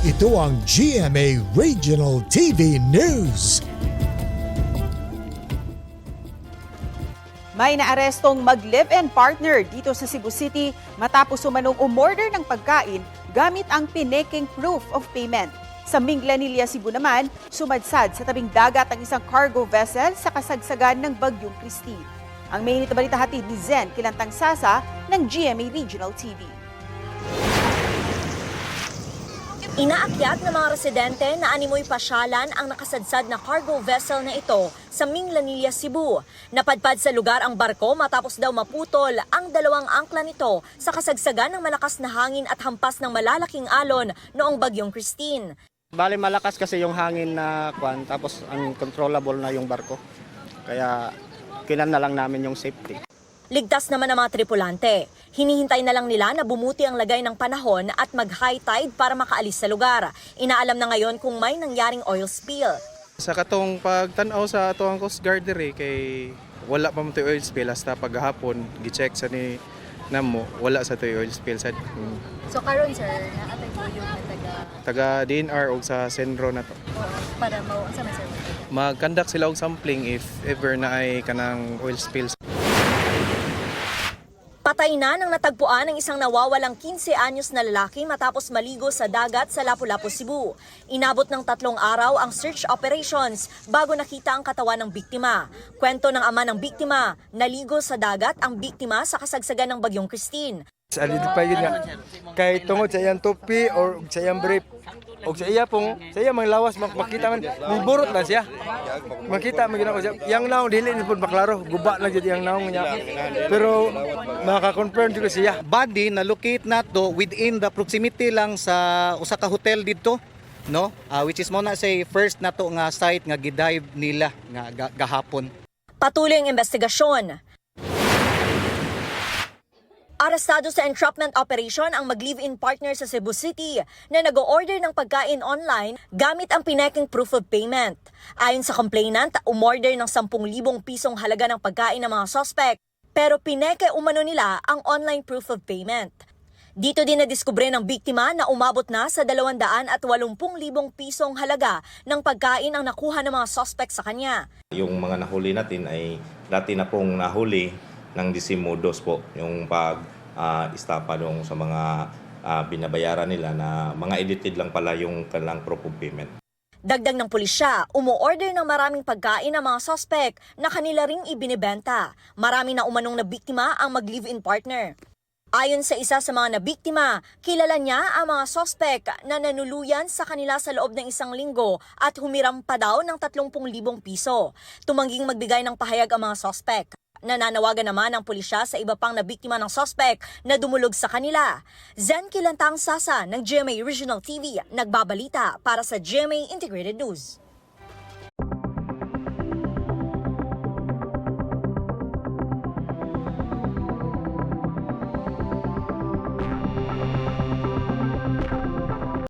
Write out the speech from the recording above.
Ito ang GMA Regional TV News. May naarestong mag-live-in partner dito sa Cebu City matapos umanong umorder ng pagkain gamit ang pineking proof of payment. Sa Minglanilla, Cebu naman, sumadsad sa tabing dagat ang isang cargo vessel sa kasagsagan ng Bagyong Christine. Ang mainit na balita hatid ni Zen Kilantang Sasa ng GMA Regional TV. Inaakyat ng mga residente na animoy pasyalan ang nakasadsad na cargo vessel na ito sa Minglanilla, Cebu. Napadpad sa lugar ang barko matapos daw maputol ang dalawang angkla nito sa kasagsagan ng malakas na hangin at hampas ng malalaking alon noong Bagyong Christine. Bale malakas kasi yung hangin na kwan, tapos uncontrollable na yung barko. Kaya kinan na lang namin yung safety. Ligtas naman ang mga tripulante. Hinihintay na lang nila na bumuti ang lagay ng panahon at mag-high tide para makaalis sa lugar. Inaalam na ngayon kung may nangyaring oil spill. Sa katong pagtanaw sa atoang Coast Guard diri kay wala pa mo tayo oil spill hasta paghapon gi-check sa ni namo wala sa tayo oil spill sa So karon sir, naatay po yung taga DNR og sa Senro na to. para sa sir. Mag-conduct sila og sampling if ever na ay kanang oil spills. Patay na nang natagpuan ang isang nawawalang 15 anyos na lalaki matapos maligo sa dagat sa Lapu-Lapu, Cebu. Inabot ng 3 araw ang search operations bago nakita ang katawan ng biktima. Kwento ng ama ng biktima, naligo sa dagat ang biktima sa kasagsagan ng Bagyong Christine. Sa alid pa yun nga, kay tungod sa iyang topi or sa iyang brief, o sa iya pong, sa iya mga lawas, makita man, niburot na siya. Makita, maginawa siya. Yang naong, dili ni po maklaro, guba na dyan yung naong niya. Pero, makakonfirm juga siya. Body na locate nato within the proximity lang sa usa ka hotel dito, no? Which is mo na say first nato nga site nga gidive nila nga gahapon. Patuloy ang investigasyon. Arestado sa entrapment operation ang mag-live-in partner sa Cebu City na nag-o-order ng pagkain online gamit ang pineking proof of payment. Ayon sa complainant, umorder ng 10,000 pisong halaga ng pagkain ng mga suspect, pero pineke umano nila ang online proof of payment. Dito din nadiskubre ng biktima na umabot na sa 280,000 pisong halaga ng pagkain ang nakuha ng mga suspect sa kanya. Yung mga nahuli natin ay dati na pong nahuli ng disimodus po, yung pag-istapa dong sa mga binabayaran nila na mga edited lang pala yung kanilang proof of payment. Dagdag ng pulisya, umu-order ng maraming pagkain ng mga suspect na kanila ring ibinibenta. Marami na umanong na biktima ang mag-live-in partner. Ayon sa isa sa mga nabiktima, kilala niya ang mga suspect na nanuluyan sa kanila sa loob ng 1 linggo at humiram pa daw ng 30,000 piso. Tumangging magbigay ng pahayag ang mga suspect. Nananawagan naman ang pulisya sa iba pang nabiktima ng suspect na dumulog sa kanila. Zen Kilantang Sasa ng GMA Regional TV, nagbabalita para sa GMA Integrated News.